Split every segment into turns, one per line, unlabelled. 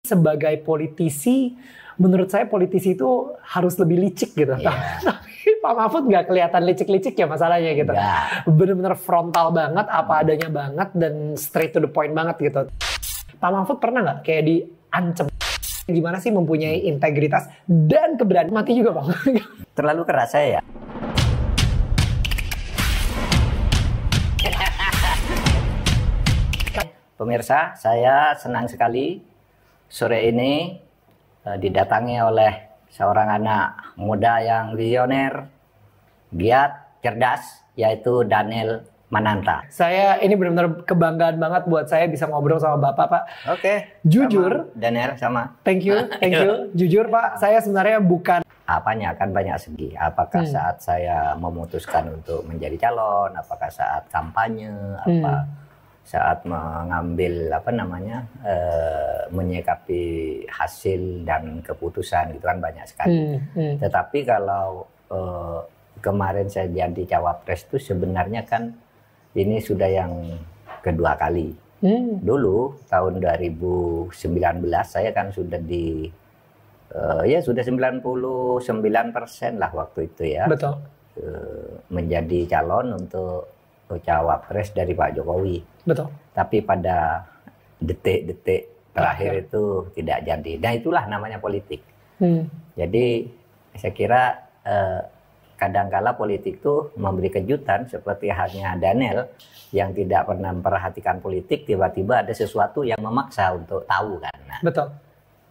Sebagai politisi, menurut saya politisi itu harus lebih licik gitu.
Yeah.
Tapi Pak Mahfud nggak kelihatan licik-licik ya masalahnya gitu. Bener-bener frontal banget, apa adanya banget, dan straight to the point banget gitu. Pak Mahfud pernah nggak kayak diancam? Gimana sih mempunyai integritas dan keberanian mati juga Bang?
Terlalu keras saya ya. Pemirsa, saya senang sekali sore ini didatangi oleh seorang anak muda yang visioner, giat, cerdas, yaitu Daniel Mananta.
Saya ini benar-benar kebanggaan banget buat saya bisa ngobrol sama Bapak, Pak.
Oke.
Jujur,
sama Daniel sama.
Thank you. Jujur Pak, saya sebenarnya bukan.
Apanya akan banyak segi. Apakah saat saya memutuskan untuk menjadi calon, apakah saat kampanye, apa saat mengambil menyikapi hasil dan keputusan, gitu kan banyak sekali. Tetapi kalau kemarin saya jadi cawapres itu sebenarnya kan ini sudah yang kedua kali. Dulu tahun 2019 saya kan sudah di sudah 99% lah waktu itu ya.
Betul.
Menjadi calon untuk cawapres dari Pak Jokowi.
Betul.
Tapi pada detik-detik terakhir itu tidak jadi. Nah itulah namanya politik. Jadi saya kira kadangkala politik itu memberi kejutan seperti halnya Daniel yang tidak pernah memperhatikan politik, tiba-tiba ada sesuatu yang memaksa untuk tahu kan. Nah,
betul.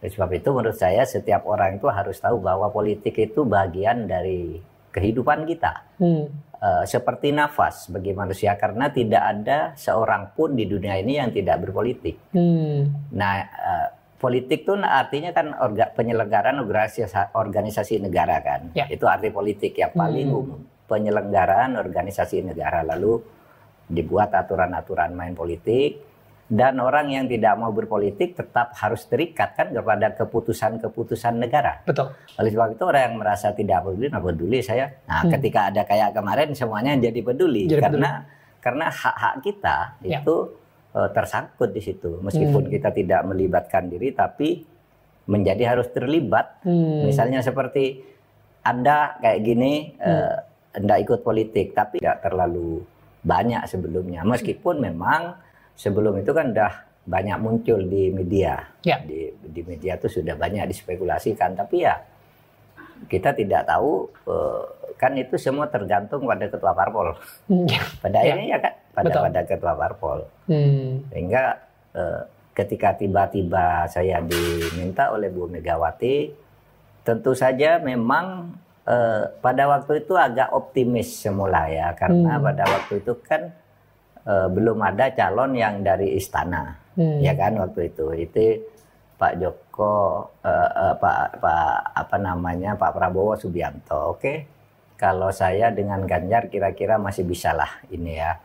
Oleh sebab itu menurut saya setiap orang itu harus tahu bahwa politik itu bagian dari kehidupan kita. Seperti nafas bagi manusia, karena tidak ada seorang pun di dunia ini yang tidak berpolitik. Nah, politik itu artinya kan penyelenggaraan organisasi negara kan. Ya. Itu arti politik yang paling umum. Penyelenggaraan organisasi negara, lalu dibuat aturan-aturan main politik. Dan orang yang tidak mau berpolitik tetap harus terikat kan kepada keputusan-keputusan negara. Betul. Oleh sebab itu orang yang merasa tidak peduli, nah peduli saya. Nah, ketika ada kayak kemarin semuanya jadi peduli. Karena hak-hak kita itu tersangkut di situ. Meskipun kita tidak melibatkan diri, tapi menjadi harus terlibat. Misalnya seperti Anda kayak gini, Anda ikut politik, tapi tidak terlalu banyak sebelumnya. Meskipun memang sebelum itu kan udah banyak muncul di media. Ya. Di media itu sudah banyak dispekulasikan, tapi ya kita tidak tahu, kan itu semua tergantung pada ketua parpol. Pada akhirnya ya kan pada ketua parpol. Sehingga ketika tiba-tiba saya diminta oleh Bu Megawati, tentu saja memang pada waktu itu agak optimis semula ya, karena pada waktu itu kan belum ada calon yang dari istana, ya kan waktu itu Pak Joko, Pak Prabowo Subianto. Oke, kalau saya dengan Ganjar kira-kira masih bisa lah ini ya,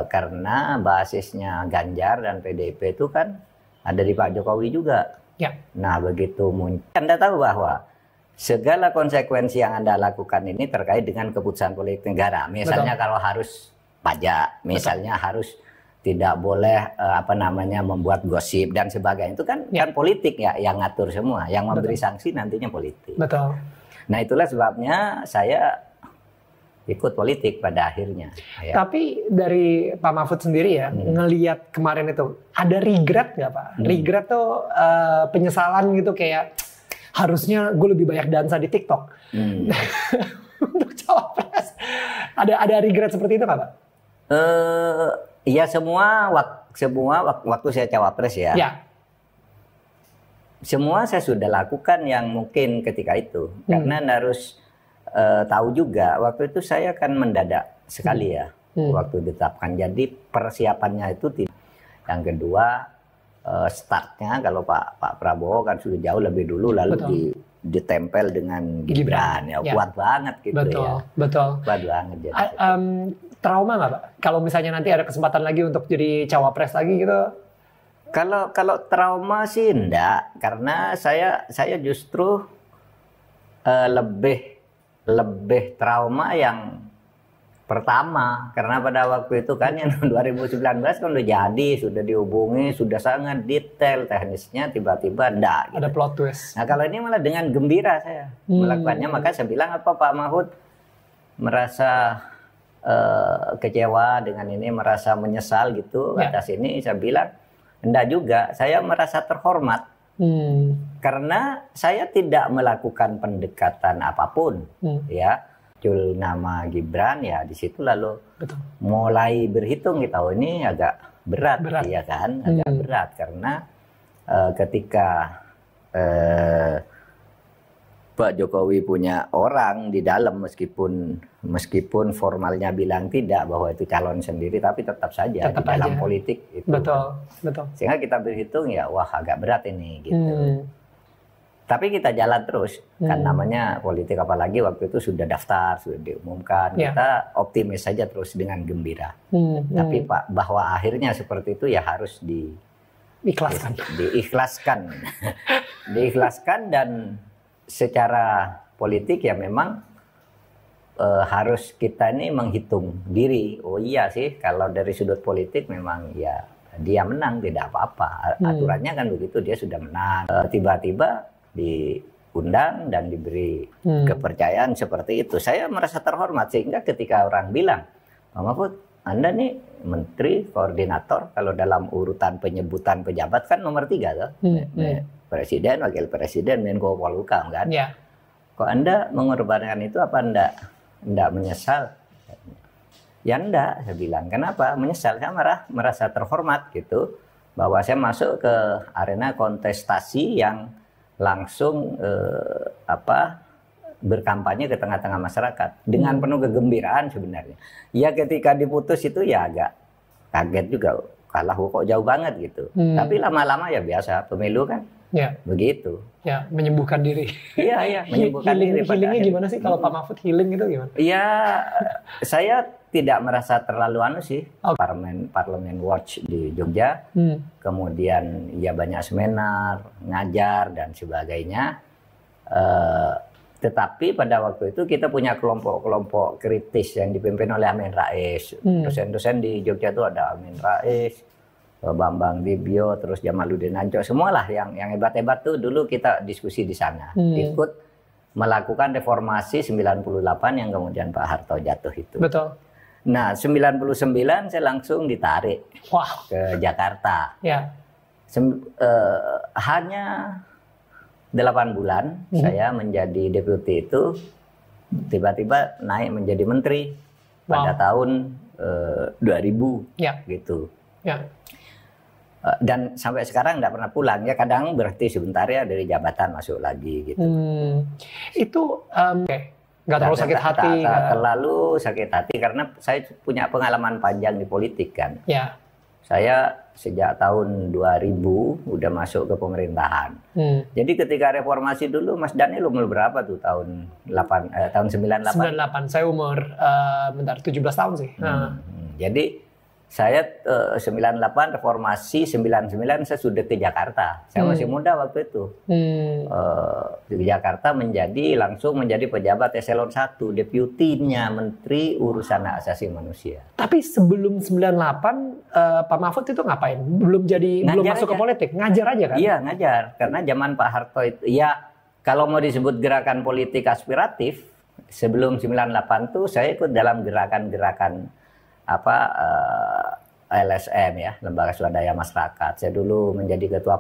karena basisnya Ganjar dan PDIP itu kan ada di Pak Jokowi juga. Ya. Nah begitu muncul, Anda tahu bahwa segala konsekuensi yang Anda lakukan ini terkait dengan keputusan politik negara. Misalnya kalau harus pajak, misalnya harus tidak boleh membuat gosip dan sebagainya, itu kan kan politik ya yang ngatur semua, yang memberi sanksi nantinya politik. Betul. Nah itulah sebabnya saya ikut politik pada akhirnya. Ya.
Tapi dari Pak Mahfud sendiri ya, ngelihat kemarin itu ada regret nggak Pak? Regret tuh penyesalan gitu, kayak harusnya gue lebih banyak dansa di TikTok untuk cawapres. Ada regret seperti itu nggak Pak?
Ya semua waktu saya cawapres ya. Semua saya sudah lakukan yang mungkin ketika itu. Karena harus tahu juga waktu itu saya kan mendadak sekali ya. Waktu ditetapkan. Jadi persiapannya itu tidak. Yang kedua startnya kalau Pak Prabowo kan sudah jauh lebih dulu, lalu ditempel dengan Gibran ya, kuat banget gitu. Betul. Kuat banget jadi.
Trauma nggak Pak? Kalau misalnya nanti ada kesempatan lagi untuk jadi cawapres lagi gitu?
Kalau trauma sih enggak, karena saya justru lebih trauma yang pertama, karena pada waktu itu kan yang 2019 kan udah jadi, sudah dihubungi, sudah sangat detail teknisnya, tiba-tiba enggak.
Ada plot twist.
Nah kalau ini malah dengan gembira saya melakukannya, maka saya bilang apa Pak Mahfud merasa kecewa dengan ini, merasa menyesal gitu atas ini. Saya bilang enggak juga, saya merasa terhormat karena saya tidak melakukan pendekatan apapun, ya. Muncul nama Gibran ya di situ lalu mulai berhitung kita, oh ini agak berat. Ya kan, agak berat karena ketika Pak Jokowi punya orang di dalam, meskipun formalnya bilang tidak bahwa itu calon sendiri, tapi tetap saja di dalam politik itu.
Betul.
Sehingga kita berhitung ya wah agak berat ini gitu. Tapi kita jalan terus, kan namanya politik, apalagi waktu itu sudah daftar, sudah diumumkan, kita optimis saja terus dengan gembira. Tapi Pak, bahwa akhirnya seperti itu ya harus diikhlaskan dan secara politik ya memang harus kita ini menghitung diri. Oh iya sih, kalau dari sudut politik memang ya dia menang, tidak apa-apa. Aturannya kan begitu, dia sudah menang. Tiba-tiba diundang dan diberi kepercayaan seperti itu. Saya merasa terhormat, sehingga ketika orang bilang, Pak Mahfud, Anda nih menteri, koordinator, kalau dalam urutan penyebutan pejabat kan nomor 3 tuh. Presiden, wakil presiden, Menko Polhukam kan. Kok Anda mengorbankan itu, apa Anda menyesal? Ya enggak, saya bilang. Kenapa? Menyesal, saya merasa terhormat gitu, bahwa saya masuk ke arena kontestasi yang langsung berkampanye ke tengah-tengah masyarakat dengan penuh kegembiraan sebenarnya. Ya ketika diputus itu ya agak kaget juga, kalah kok jauh banget gitu. Tapi lama-lama ya biasa, pemilu kan begitu.
Ya, menyembuhkan diri.
Iya, menyembuhkan diri.
Healingnya gimana sih kalau Pak Mahfud healing itu gimana?
Iya, saya tidak merasa terlalu sih. Parlemen Watch di Jogja, kemudian ya banyak seminar, ngajar dan sebagainya. Tetapi pada waktu itu kita punya kelompok-kelompok kritis yang dipimpin oleh Amin Rais. Dosen-dosen di Jogja itu ada Amin Rais, Bambang Dibyo, terus Jamaluddin Ancok, semualah yang hebat-hebat tuh dulu kita diskusi di sana. Ikut melakukan reformasi 98 yang kemudian Pak Harto jatuh itu.
Betul.
Nah, 99 saya langsung ditarik ke Jakarta. Hanya 8 bulan saya menjadi deputi itu, tiba-tiba naik menjadi menteri pada tahun 2000 gitu. Dan sampai sekarang nggak pernah pulang, ya kadang berhenti sebentar ya dari jabatan masuk lagi gitu.
Itu nggak terlalu sakit hati?
Tak terlalu sakit hati karena saya punya pengalaman panjang di politik kan. Saya sejak tahun 2000 udah masuk ke pemerintahan. Jadi ketika reformasi dulu Mas Daniel umur berapa tuh tahun 98?
98, saya umur 17 tahun sih.
Jadi saya 98 reformasi 99 saya sudah ke Jakarta. Saya masih muda waktu itu. Di Jakarta langsung menjadi pejabat eselon 1, deputinya Menteri Urusan Hak Asasi Manusia.
Tapi sebelum 98 Pak Mahfud itu ngapain? Belum masuk ke politik, ngajar aja kan?
Iya, ngajar. Karena zaman Pak Harto itu ya kalau mau disebut gerakan politik aspiratif sebelum 98 tuh saya ikut dalam gerakan-gerakan LSM ya, Lembaga Swadaya Masyarakat. Saya dulu menjadi ketua